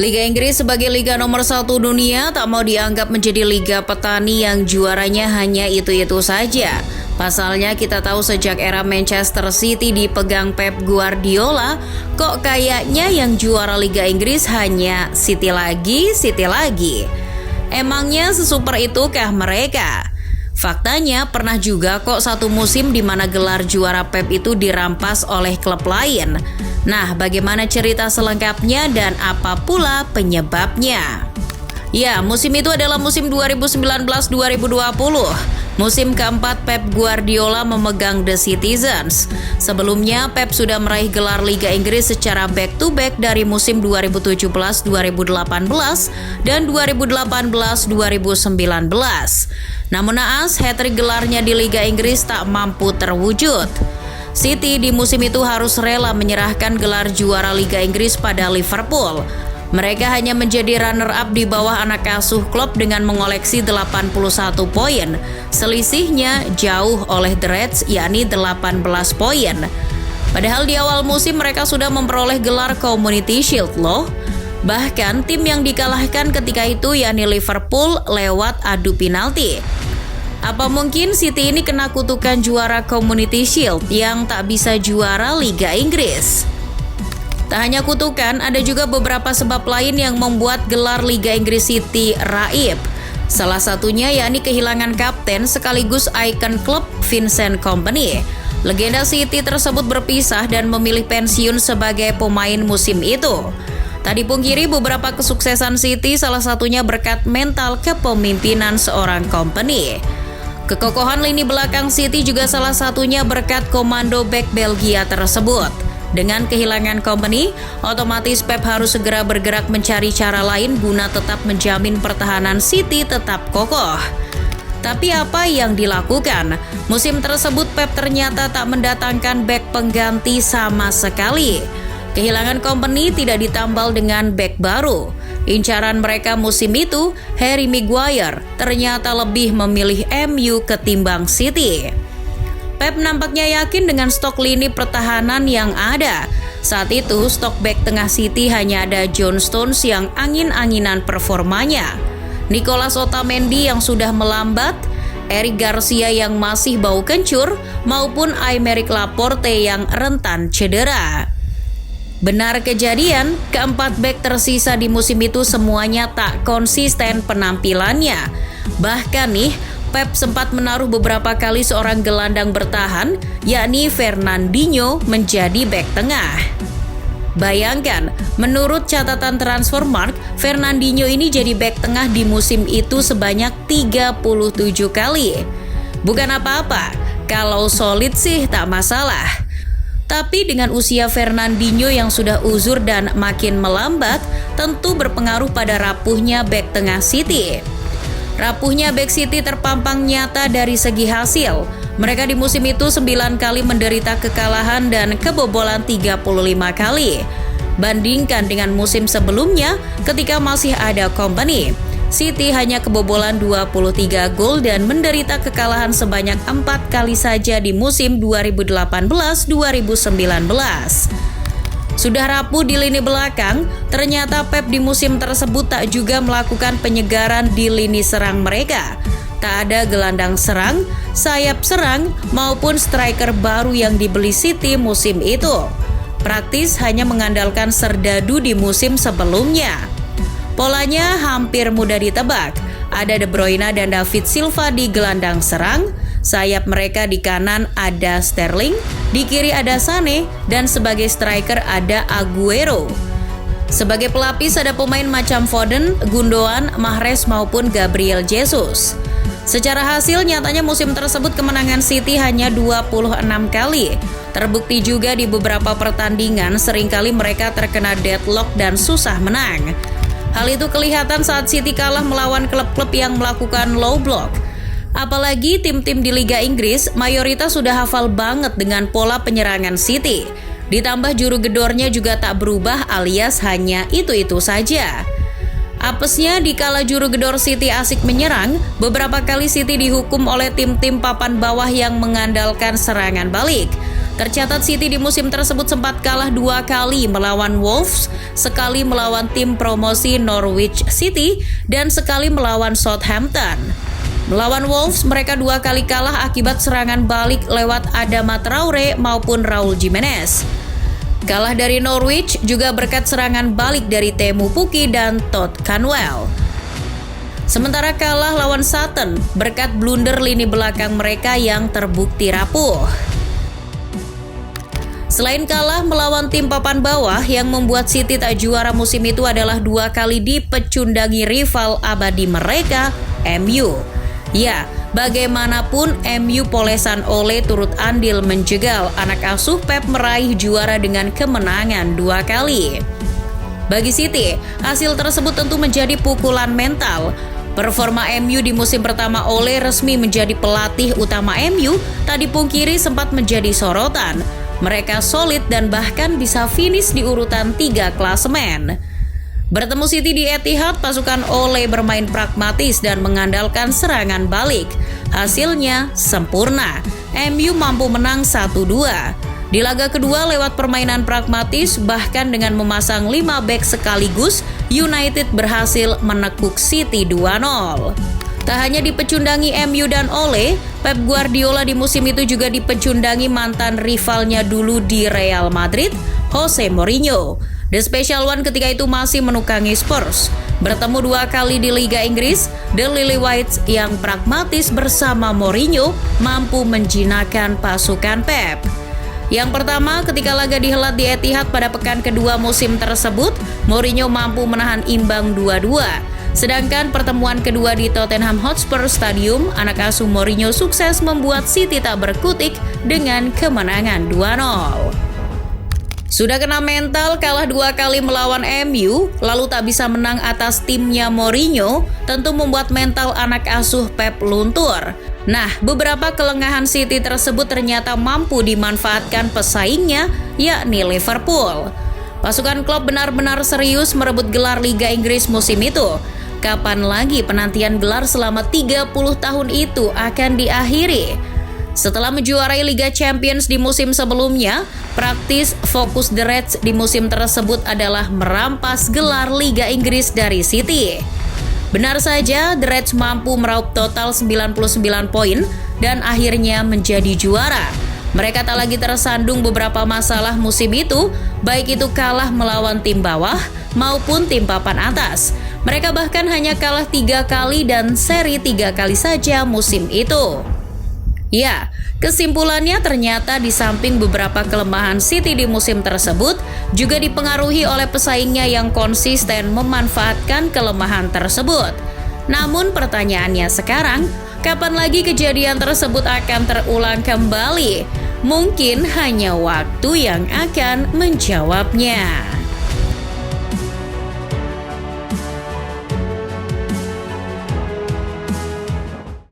Liga Inggris sebagai liga nomor 1 dunia tak mau dianggap menjadi liga petani yang juaranya hanya itu-itu saja. Pasalnya kita tahu sejak era Manchester City dipegang Pep Guardiola, kok kayaknya yang juara Liga Inggris hanya City lagi. Emangnya sesuper itukah mereka? Faktanya pernah juga kok satu musim di mana gelar juara Pep itu dirampas oleh klub lain. Nah, bagaimana cerita selengkapnya dan apa pula penyebabnya? Ya, musim itu adalah musim 2019-2020. Musim keempat Pep Guardiola memegang The Citizens. Sebelumnya, Pep sudah meraih gelar Liga Inggris secara back-to-back dari musim 2017-2018 dan 2018-2019. Namun naas, hat-trick gelarnya di Liga Inggris tak mampu terwujud. City di musim itu harus rela menyerahkan gelar juara Liga Inggris pada Liverpool. Mereka hanya menjadi runner-up di bawah anak asuh Klopp dengan mengoleksi 81 poin. Selisihnya jauh oleh The Reds, yakni 18 poin. Padahal di awal musim mereka sudah memperoleh gelar Community Shield loh. Bahkan tim yang dikalahkan ketika itu yakni Liverpool lewat adu penalti. Apa mungkin City ini kena kutukan juara Community Shield yang tak bisa juara Liga Inggris? Tak hanya kutukan, ada juga beberapa sebab lain yang membuat gelar Liga Inggris City raib. Salah satunya yakni kehilangan kapten sekaligus ikon klub Vincent Kompany. Legenda City tersebut berpisah dan memilih pensiun sebagai pemain musim itu. Tak dipungkiri beberapa kesuksesan City salah satunya berkat mental kepemimpinan seorang Kompany. Kekokohan lini belakang City juga salah satunya berkat komando bek Belgia tersebut. Dengan kehilangan Kompany, otomatis Pep harus segera bergerak mencari cara lain guna tetap menjamin pertahanan City tetap kokoh. Tapi apa yang dilakukan? Musim tersebut Pep ternyata tak mendatangkan bek pengganti sama sekali. Kehilangan Kompany tidak ditambal dengan bek baru. Incaran mereka musim itu, Harry Maguire, ternyata lebih memilih MU ketimbang City. Pep nampaknya yakin dengan stok lini pertahanan yang ada. Saat itu, stok bek tengah City hanya ada John Stones yang angin-anginan performanya, Nicolas Otamendi yang sudah melambat, Eric Garcia yang masih bau kencur, maupun Aymeric Laporte yang rentan cedera. Benar kejadian, keempat bek tersisa di musim itu semuanya tak konsisten penampilannya. Bahkan nih, Pep sempat menaruh beberapa kali seorang gelandang bertahan, yakni Fernandinho menjadi bek tengah. Bayangkan, menurut catatan Transfermarkt, Fernandinho ini jadi bek tengah di musim itu sebanyak 37 kali. Bukan apa-apa, kalau solid sih tak masalah. Tapi dengan usia Fernandinho yang sudah uzur dan makin melambat, tentu berpengaruh pada rapuhnya bek tengah City. Rapuhnya bek City terpampang nyata dari segi hasil. Mereka di musim itu 9 kali menderita kekalahan dan kebobolan 35 kali. Bandingkan dengan musim sebelumnya ketika masih ada Kompany, City hanya kebobolan 23 gol dan menderita kekalahan sebanyak 4 kali saja di musim 2018-2019. Sudah rapuh di lini belakang, ternyata Pep di musim tersebut tak juga melakukan penyegaran di lini serang mereka. Tak ada gelandang serang, sayap serang, maupun striker baru yang dibeli City musim itu. Praktis hanya mengandalkan Serdadu di musim sebelumnya. Polanya hampir mudah ditebak. Ada De Bruyne dan David Silva di gelandang serang, sayap mereka di kanan ada Sterling, di kiri ada Sané, dan sebagai striker ada Aguero. Sebagai pelapis ada pemain macam Foden, Gundogan, Mahrez maupun Gabriel Jesus. Secara hasil nyatanya musim tersebut kemenangan City hanya 26 kali. Terbukti juga di beberapa pertandingan seringkali mereka terkena deadlock dan susah menang. Hal itu kelihatan saat City kalah melawan klub-klub yang melakukan low block. Apalagi tim-tim di Liga Inggris mayoritas sudah hafal banget dengan pola penyerangan City. Ditambah juru gedornya juga tak berubah alias hanya itu-itu saja. Apesnya dikala juru gedor City asik menyerang, beberapa kali City dihukum oleh tim-tim papan bawah yang mengandalkan serangan balik. Tercatat City di musim tersebut sempat kalah 2 kali melawan Wolves, sekali melawan tim promosi Norwich City, dan sekali melawan Southampton. Melawan Wolves, mereka 2 kali kalah akibat serangan balik lewat Adama Traore maupun Raul Jimenez. Kalah dari Norwich juga berkat serangan balik dari Teemu Pukki dan Todd Cantwell. Sementara kalah lawan Sutton berkat blunder lini belakang mereka yang terbukti rapuh. Selain kalah melawan tim papan bawah, yang membuat City tak juara musim itu adalah 2 kali dipecundangi rival abadi mereka, MU. Ya, bagaimanapun MU polesan Ole turut andil menjegal anak asuh Pep meraih juara dengan kemenangan 2 kali. Bagi City, hasil tersebut tentu menjadi pukulan mental. Performa MU di musim pertama Ole resmi menjadi pelatih utama MU tak dipungkiri sempat menjadi sorotan. Mereka solid dan bahkan bisa finish di urutan 3 klasemen. Bertemu City di Etihad, pasukan Ole bermain pragmatis dan mengandalkan serangan balik. Hasilnya sempurna. MU mampu menang 1-2. Di laga kedua lewat permainan pragmatis, bahkan dengan memasang 5 bek sekaligus, United berhasil menekuk City 2-0. Tak hanya dipecundangi MU dan Ole, Pep Guardiola di musim itu juga dipecundangi mantan rivalnya dulu di Real Madrid, Jose Mourinho. The Special One ketika itu masih menukangi Spurs. Bertemu 2 kali di Liga Inggris, The Lily Whites yang pragmatis bersama Mourinho mampu menjinakkan pasukan Pep. Yang pertama, ketika laga dihelat di Etihad pada pekan kedua musim tersebut, Mourinho mampu menahan imbang 2-2. Sedangkan pertemuan kedua di Tottenham Hotspur Stadium, anak asuh Mourinho sukses membuat City tak berkutik dengan kemenangan 2-0. Sudah kena mental kalah 2 kali melawan MU, lalu tak bisa menang atas timnya Mourinho, tentu membuat mental anak asuh Pep luntur. Nah, beberapa kelengahan City tersebut ternyata mampu dimanfaatkan pesaingnya, yakni Liverpool. Pasukan klub benar-benar serius merebut gelar Liga Inggris musim itu. Kapan lagi penantian gelar selama 30 tahun itu akan diakhiri? Setelah menjuarai Liga Champions di musim sebelumnya, praktis fokus The Reds di musim tersebut adalah merampas gelar Liga Inggris dari City. Benar saja, The Reds mampu meraup total 99 poin dan akhirnya menjadi juara. Mereka tak lagi tersandung beberapa masalah musim itu, baik itu kalah melawan tim bawah maupun tim papan atas. Mereka bahkan hanya kalah 3 kali dan seri 3 kali saja musim itu. Ya, kesimpulannya ternyata di samping beberapa kelemahan City di musim tersebut, juga dipengaruhi oleh pesaingnya yang konsisten memanfaatkan kelemahan tersebut. Namun pertanyaannya sekarang, kapan lagi kejadian tersebut akan terulang kembali? Mungkin hanya waktu yang akan menjawabnya.